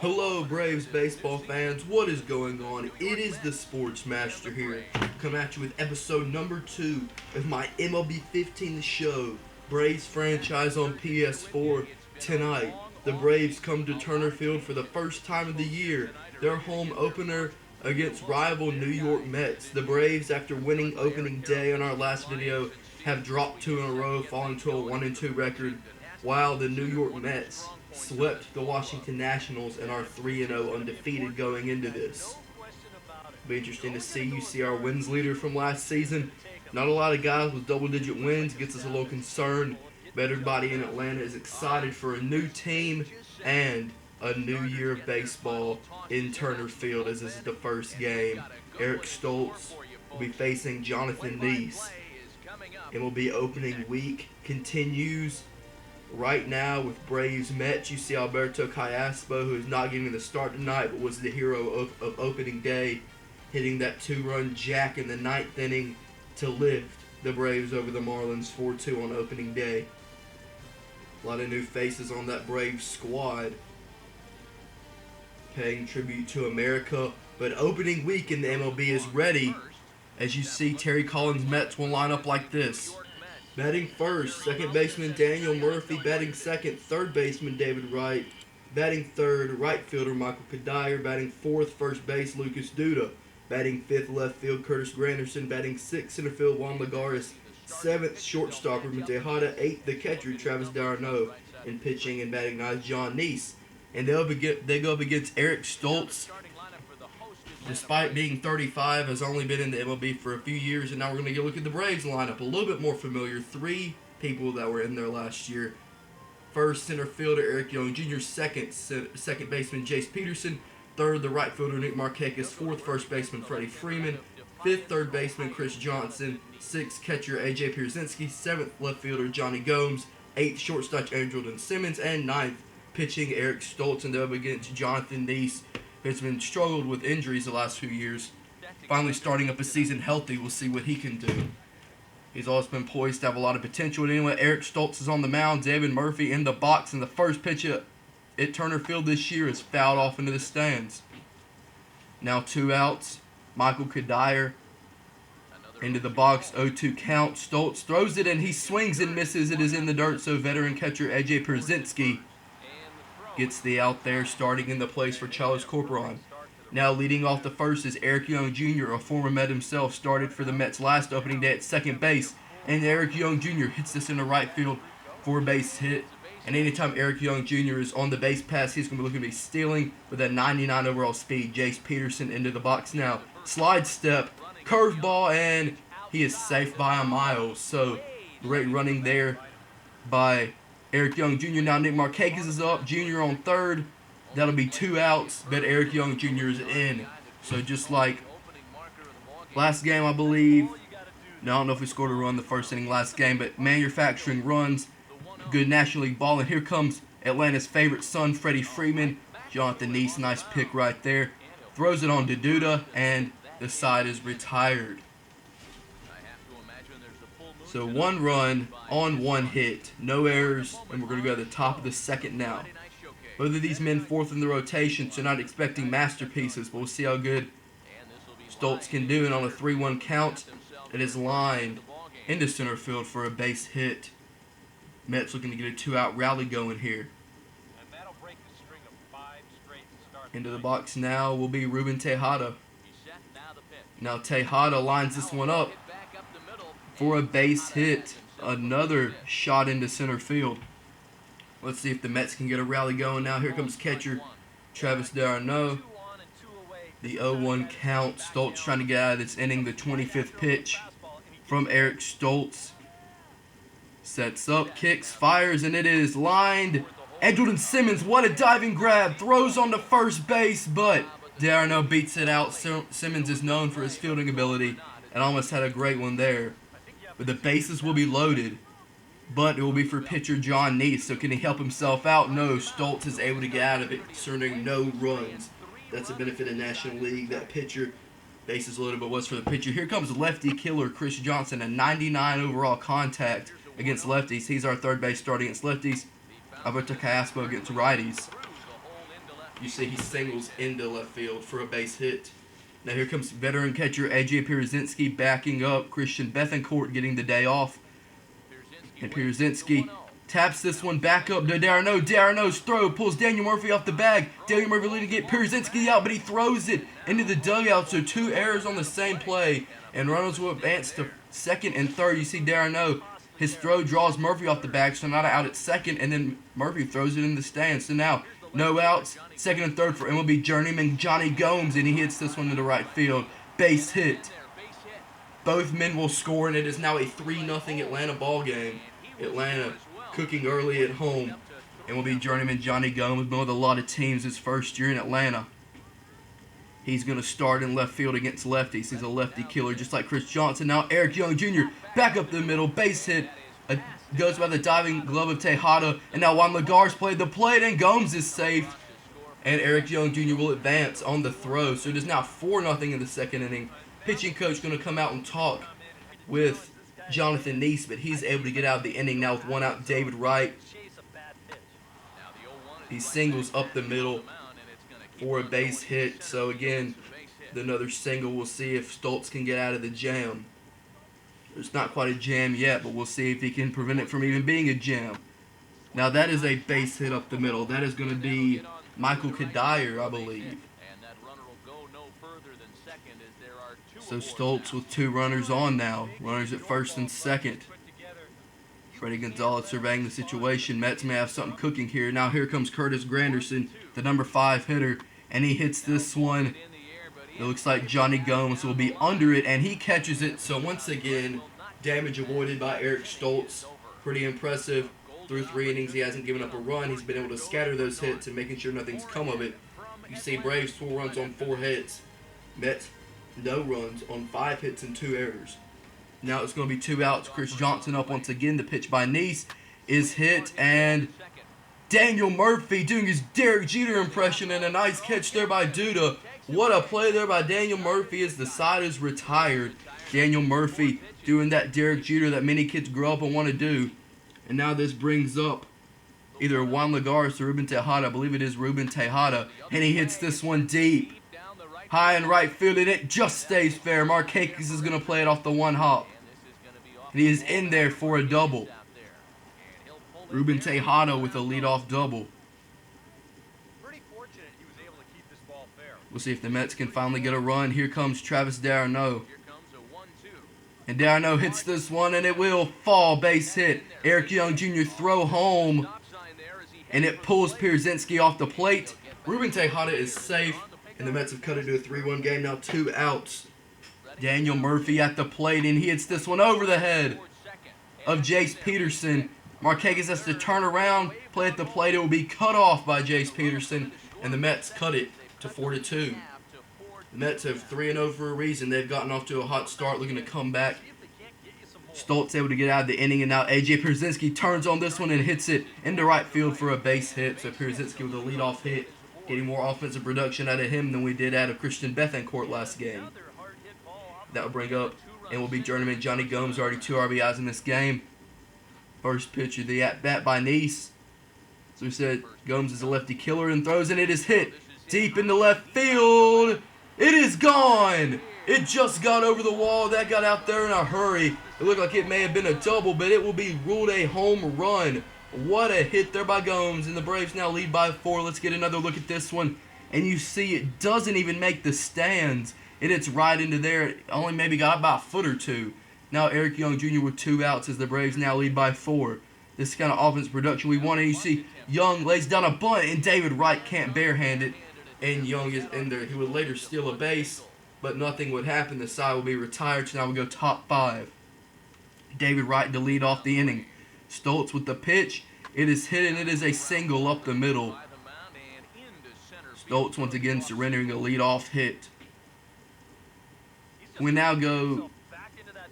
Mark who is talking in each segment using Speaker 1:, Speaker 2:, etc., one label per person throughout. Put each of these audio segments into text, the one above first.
Speaker 1: Hello, Braves baseball fans. What is going on? It is the Sports Master here. Come at you with episode number 2 of my MLB 15 show, Braves franchise on PS4. Tonight, the Braves come to Turner Field for the first time of the year. Their home opener against rival New York Mets. The Braves, after winning opening day on our last video, have dropped 2 in a row, falling to a 1-2 record, while the New York Mets swept the Washington Nationals and are 3-0 undefeated going into this. Be interesting to see. You see our wins leader from last season. Not a lot of guys with double-digit wins. Gets us a little concerned. But everybody in Atlanta is excited for a new team and a new year of baseball in Turner Field, as this is the first game. Eric Stoltz will be facing Jonathan Neese. MLB opening week continues right now with Braves Mets. You see Alberto Callaspo, who is not getting the start tonight, but was the hero of opening day, hitting that 2-run jack in the 9th inning to lift the Braves over the Marlins 4-2 on opening day. A lot of new faces on that Braves squad, paying tribute to America. But opening week in the MLB is ready. As you see, Terry Collins Mets will line up like this. Batting first, second baseman Daniel Murphy. Batting second, third baseman David Wright. Batting third, right fielder Michael Kadire. Batting fourth, first base Lucas Duda. Batting fifth, left field Curtis Granderson. Batting sixth, center field Juan Lagares. Seventh, shortstop Ruben Tejada. Eighth, the catcher Travis d'Arnaud. And pitching and batting ninth, John Neese. And they go up against Eric Stoltz. Despite being 35, has only been in the MLB for a few years, and now we're going to look at the Braves lineup. A little bit more familiar. 3 people that were in there last year. First, center fielder Eric Young Jr. Second baseman Jace Peterson. Third, the right fielder Nick Markakis. Fourth, first baseman Freddie Freeman. Fifth, third baseman Chris Johnson. Sixth, catcher A.J. Pierzynski. Seventh, left fielder Johnny Gomes. Eighth, shortstop Andrelton Simmons. And ninth, pitching Eric Stoltz, and they'll up against Jonathan Neese, who's been struggled with injuries the last few years. Finally starting up a season healthy. We'll see what he can do. He's always been poised to have a lot of potential. And anyway, Eric Stoltz is on the mound. David Murphy in the box, and the first pitch at Turner Field this year is fouled off into the stands. Now 2 outs. Michael Kadire into the box, 0-2 count. Stoltz throws it, and he swings and misses. It is in the dirt, so veteran catcher A.J. Pierzynski gets the out there, starting in the place for Charles Corporon. Now leading off the first is Eric Young Jr., a former Met himself, started for the Mets last opening day at second base. And Eric Young Jr. hits this in the right field for a base hit. And anytime Eric Young Jr. is on the base pass, he's going to be looking to be stealing with a 99 overall speed. Jace Peterson into the box now. Slide step, curveball, and he is safe by a mile. So great running there by Eric Young Jr. Now Nick Markakis is up. Jr. on third. That'll be 2 outs, but Eric Young Jr. is in. So just like last game, I believe. Now, I don't know if we scored a run the first inning last game, but manufacturing runs. Good National League ball. And here comes Atlanta's favorite son, Freddie Freeman. Jonathan Neese, nice pick right there. Throws it on to Duda, and the side is retired. So 1 run on 1 hit, no errors, and we're going to go to the top of the second now. Both of these men fourth in the rotation, so not expecting masterpieces, but we'll see how good Stoltz can do. And on a 3-1 count, it is lined into center field for a base hit. Mets looking to get a 2-out rally going here. Into the box now will be Ruben Tejada. Now Tejada lines this one up for a base hit. Another shot into center field. Let's see if the Mets can get a rally going now. Here comes catcher Travis d'Arnaud. The 0-1 count. Stoltz trying to get out of this inning. The 25th pitch from Eric Stoltz. Sets up, kicks, fires, and it is lined. Andrelton Simmons, what a diving grab. Throws on to first base, but d'Arnaud beats it out. Simmons is known for his fielding ability and almost had a great one there. But the bases will be loaded, but it will be for pitcher John Neese. So can he help himself out? No. Stoltz is able to get out of it, concerning no runs. That's a benefit of National League. That pitcher, bases loaded, but what's for the pitcher? Here comes lefty killer Chris Johnson, a 99 overall contact against lefties. He's our third base starting against lefties. Alberto Callaspo against righties. You see he singles into left field for a base hit. Now here comes veteran catcher A.J. Pierzynski backing up. Christian Bethancourt getting the day off. And Pierzynski taps this one back up to d'Arnaud. d'Arnaud's throw pulls Daniel Murphy off the bag. Daniel Murphy leading to get Pierzynski out, but he throws it into the dugout. So 2 errors on the same play. And runners will advance to second and third. You see d'Arnaud, his throw draws Murphy off the bag, so not out at second. And then Murphy throws it in the stands. So now no outs, second and third for MLB journeyman Johnny Gomes, and he hits this one into right field. Base hit. Both men will score, and it is now a 3-0 Atlanta ball game. Atlanta cooking early at home. MLB journeyman Johnny Gomes, been with a lot of teams his first year in Atlanta. He's going to start in left field against lefties. He's a lefty killer, just like Chris Johnson. Now Eric Young Jr. back up the middle, base hit. Goes by the diving glove of Tejada. And now Juan Lagares played the plate, and Gomes is safe. And Eric Young Jr. will advance on the throw. So it is now 4-0 in the second inning. Pitching coach going to come out and talk with Jonathan Neese, but he's able to get out of the inning now with 1 out. David Wright. He singles up the middle for a base hit. So again, another single. We'll see if Stoltz can get out of the jam. It's not quite a jam yet, but we'll see if he can prevent it from even being a jam. Now that is a base hit up the middle. That is going to be Michael Kadire, I believe. So Stoltz with 2 runners on now. Runners at first and second. Freddie Gonzalez surveying the situation. Mets may have something cooking here. Now here comes Curtis Granderson, the number 5 hitter, and he hits this one. It looks like Johnny Gomes will be under it, and he catches it. So once again, damage avoided by Eric Stoltz. Pretty impressive. Through 3 innings, he hasn't given up a run. He's been able to scatter those hits and making sure nothing's come of it. You see Braves 4 runs on 4 hits. Mets no runs on 5 hits and 2 errors. Now it's going to be 2 outs. Chris Johnson up once again. The pitch by Neese is hit, and Daniel Murphy doing his Derek Jeter impression, and a nice catch there by Duda. What a play there by Daniel Murphy as the side is retired. Daniel Murphy doing that Derek Jeter that many kids grow up and want to do. And now this brings up either Juan Lagares or Ruben Tejada. I believe it is Ruben Tejada. And he hits this one deep. High in right field, and it just stays fair. Markakis is going to play it off the 1 hop. And he is in there for a double. Ruben Tejada with a leadoff double. We'll see if the Mets can finally get a run. Here comes Travis d'Arnaud. And d'Arnaud hits this one, and it will fall. Base hit. Eric Young Jr. throw home. And it pulls Pierzynski off the plate. Ruben Tejada is safe. And the Mets have cut it to a 3-1 game. Now 2 outs. Daniel Murphy at the plate, and he hits this one over the head of Jace Peterson. Markakis has to turn around, play at the plate. It will be cut off by Jace Peterson, and the Mets cut it to 4-2. The Mets have 3-0 for a reason. They've gotten off to a hot start, looking to come back. Stoltz able to get out of the inning, and now A.J. Pierzynski turns on this one and hits it into right field for a base hit. So Pierzynski with a leadoff hit, getting more offensive production out of him than we did out of Christian Bethancourt last game. That will bring up and will be journeyman Johnny Gomes, already 2 RBIs in this game. First pitch of the at-bat by Neese. So we said Gomes is a lefty killer and throws, and it is hit deep into left field. It is gone. It just got over the wall. That got out there in a hurry. It looked like it may have been a double, but it will be ruled a home run. What a hit there by Gomes, and the Braves now lead by 4. Let's get another look at this one. And you see it doesn't even make the stands. It hits right into there. It only maybe got about a foot or 2. Now Eric Young Jr. with 2 outs as the Braves now lead by 4. This kind of offense production we want. And you see Young lays down a bunt, and David Wright can't barehand it. And Young is in there. He would later steal a base, but nothing would happen. The side will be retired, so now we go top 5. David Wright to lead off the inning. Stoltz with the pitch. It is hit, and it is a single up the middle. Stoltz once again surrendering a leadoff hit. We now go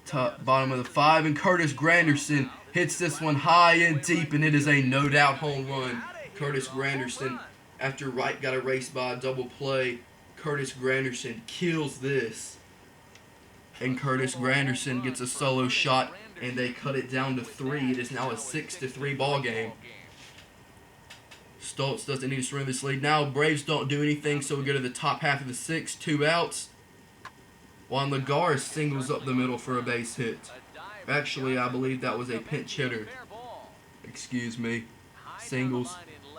Speaker 1: to bottom of the 5, and Curtis Granderson hits this one high and deep, and it is a no-doubt home run. Curtis Granderson, after Wright got erased by a double play, Curtis Granderson kills this. And Curtis Granderson gets a solo shot, and they cut it down to 3. It is now a 6-3 ball game. Stoltz doesn't need to surrender this lead. Now Braves don't do anything, so we go to the top half of the sixth, 2 outs. Juan Lagares singles up the middle for a base hit. Actually, I believe that was a pinch hitter. Excuse me. Singles.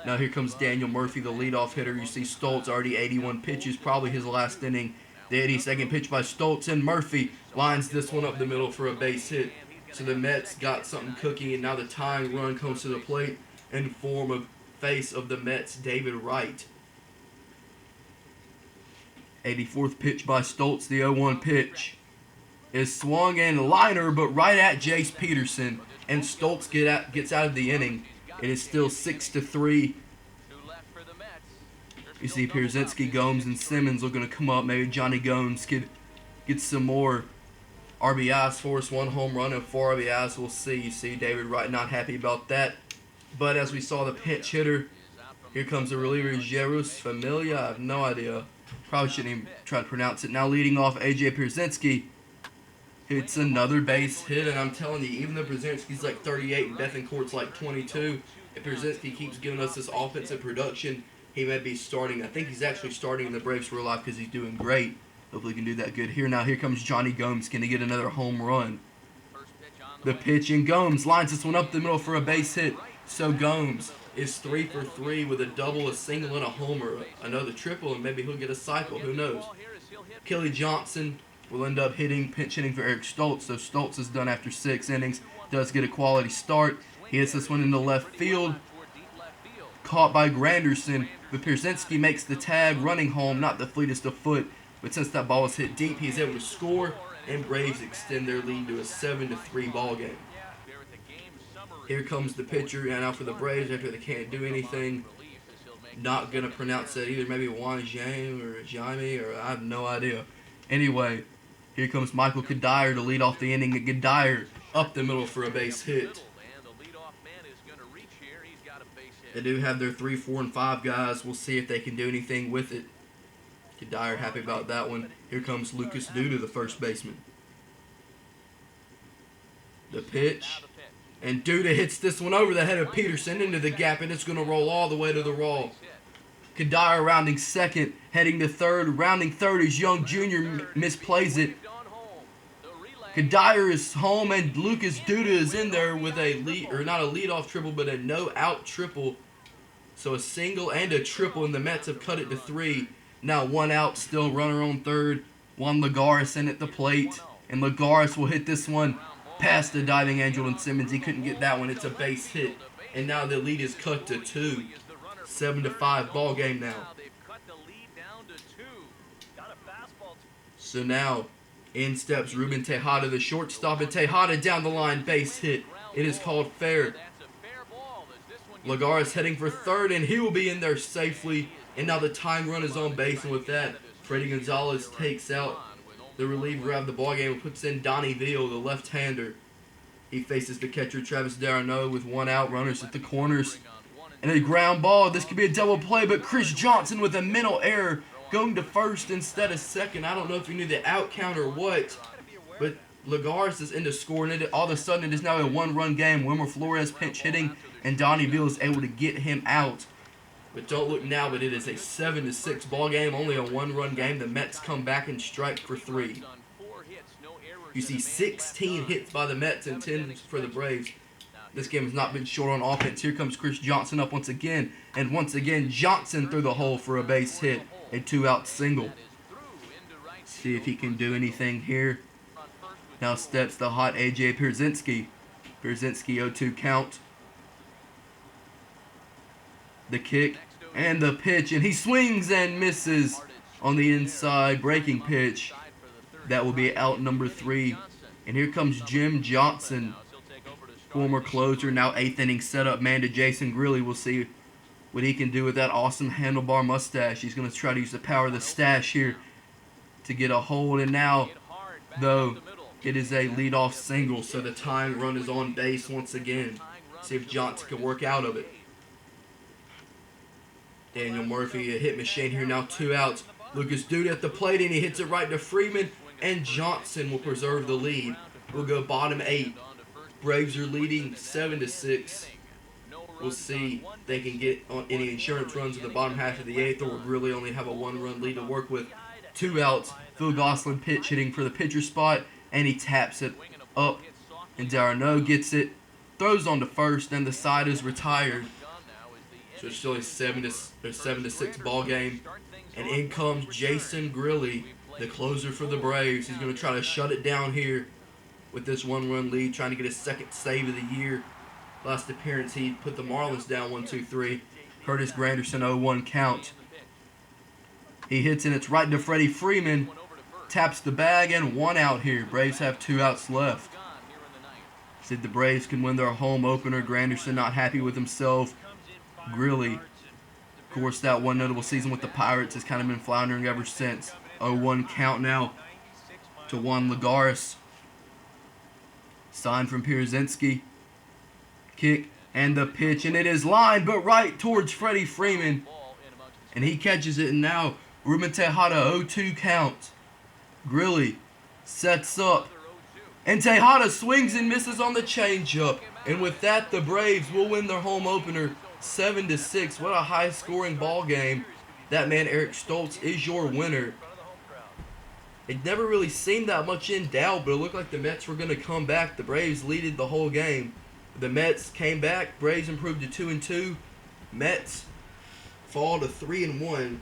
Speaker 1: Now here comes Daniel Murphy, the leadoff hitter. You see Stoltz already 81 pitches, probably his last inning. The 82nd pitch by Stoltz, and Murphy lines this one up the middle for a base hit. So the Mets got something cooking, and now the tying run comes to the plate in form of face of the Mets, David Wright. 84th pitch by Stoltz, the 0-1 pitch is swung and liner, but right at Jace Peterson, and Stoltz gets out of the inning. It is still 6-3. You see Pierzynski, Gomes, and Simmons are going to come up. Maybe Johnny Gomes could get some more RBIs for us. 1 home run and 4 RBIs. We'll see. You see David Wright not happy about that. But as we saw the pinch hitter, here comes the reliever, Jerus Familia. I have no idea. Probably shouldn't even try to pronounce it. Now leading off, A.J. Pierzynski hits another base hit, and I'm telling you, even though Pierzynski's like 38 and Bethencourt's like 22, if Pierzynski keeps giving us this offensive production, he may be starting. I think he's actually starting in the Braves for life because he's doing great. Hopefully he can do that good here. Now here comes Johnny Gomes. Can he get another home run? The pitch, and Gomes lines this one up the middle for a base hit. So Gomes is 3 for 3 with a double, a single, and a homer. Another triple, and maybe he'll get a cycle. Who knows? Kelly Johnson will end up pinch hitting for Eric Stoltz. So Stoltz is done after 6 innings. Does get a quality start. He hits this one into left field. Caught by Granderson. But Pierzynski makes the tag, running home, not the fleetest of foot. But since that ball was hit deep, he's able to score, and Braves extend their lead to a 7-3 ball game. Here comes the pitcher, and now for the Braves, after they can't do anything. Not going to pronounce that either. Maybe Juan Jaime or Jaime, or I have no idea. Anyway, here comes Michael Kadire to lead off the inning. Kadire up the middle for a base hit. They do have their 3, 4, and 5 guys. We'll see if they can do anything with it. Kadire happy about that one. Here comes Lucas Duda, the first baseman. The pitch. And Duda hits this one over the head of Peterson into the gap, and it's going to roll all the way to the wall. Kadire rounding second, heading to third. Rounding third is Young Jr. misplays it. Kadire is home, and Lucas Duda is in there with a lead, or not a leadoff triple, but a no-out triple. So a single and a triple, and the Mets have cut it to 3. Now 1 out, still runner on third. Juan Lagares in at the plate, and Lagares will hit this one past the diving Angel and Simmons. He couldn't get that one. It's a base hit, and now the lead is cut to 2. 7-5 ball game now. So now in steps Ruben Tejada, the shortstop, and Tejada down the line, base hit. It is called fair. Lagares heading for third, and he will be in there safely. And now the tying run is on base, and with that, Freddie Gonzalez takes out the reliever of the ballgame and puts in Donnie Veal, the left-hander. He faces the catcher, Travis d'Arnaud, with 1 out, runners at the corners. And a ground ball. This could be a double play, but Chris Johnson with a mental error going to first instead of second. I don't know if he knew the out count or what, but Lagares is into scoring it. All of a sudden, it is now a 1-run game. Wilmer Flores pinch hitting, and Donnie Veal is able to get him out. But don't look now, but it is a 7-6 ball game, only a 1-run game. The Mets come back and strike for 3. You see 16 hits by the Mets and 10 for the Braves. This game has not been short on offense. Here comes Chris Johnson up once again. And once again, Johnson through the hole for a base hit. A 2-out single. See if he can do anything here. Now steps the hot A.J. Pierzynski. Pierzynski 0-2 count. The kick and the pitch, and he swings and misses on the inside breaking pitch. That will be out number 3. And here comes Jim Johnson, former closer, now 8th inning setup man to Jason Grilli. We'll see what he can do with that awesome handlebar mustache. He's going to try to use the power of the stash here to get a hold. And now, though, it is a leadoff single, so the tying run is on base once again. See if Johnson can work out of it. Daniel Murphy, a hit machine here, now 2 outs. Lucas Duda at the plate, and he hits it right to Freeman, and Johnson will preserve the lead. We'll go bottom 8. Braves are leading 7-6. We'll see if they can get on any insurance runs in the bottom half of the 8th, or would really only have a 1-run lead to work with. 2 outs. Phil Gosselin pitch hitting for the pitcher spot, and he taps it up, and Darno gets it, throws on to first, and the side is retired. So it's still a 7-6 ball game, and in comes Jason Grilly, the closer for the Braves. He's going to try to shut it down here with this 1-run lead, trying to get his second save of the year. Last appearance, he put the Marlins down 1-2-3. Curtis Granderson 0-1 count. He hits, and it's right to Freddie Freeman. Taps the bag, and 1 out here. Braves have 2 outs left. Said the Braves can win their home opener. Granderson not happy with himself. Grilly, of course, that one notable season with the Pirates has kind of been floundering ever since. 0-1 count now to Juan Lagares. Sign from Pierzynski. Kick and the pitch, and it is lined, but right towards Freddie Freeman. And he catches it, and now Ruben Tejada 0-2 count. Grilly sets up, and Tejada swings and misses on the changeup. And with that, the Braves will win their home opener 7-6. What a high-scoring ball game. That man, Eric Stoltz, is your winner. It never really seemed that much in doubt, but it looked like the Mets were going to come back. The Braves leaded the whole game. The Mets came back. Braves improved to 2-2. Mets fall to 3-1.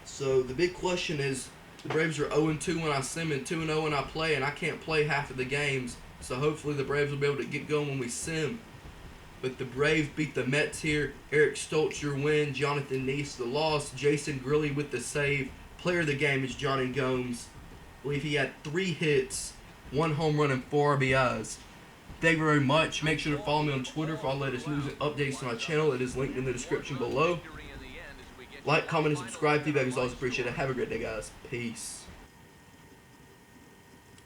Speaker 1: So the big question is, the Braves are 0-2 when I sim and 2-0 when I play, and I can't play half of the games. So hopefully the Braves will be able to get going when we sim. But the Braves beat the Mets here. Eric Stoltz, your win. Jonathan Neese, the loss. Jason Grilly with the save. Player of the game is Johnny Gomes. I believe he had 3 hits, 1 home run, and 4 RBIs. Thank you very much. Make sure to follow me on Twitter for all the latest news and updates to my channel. It is linked in the description below. Like, comment, and subscribe. Feedback is always appreciated. Have a great day, guys. Peace.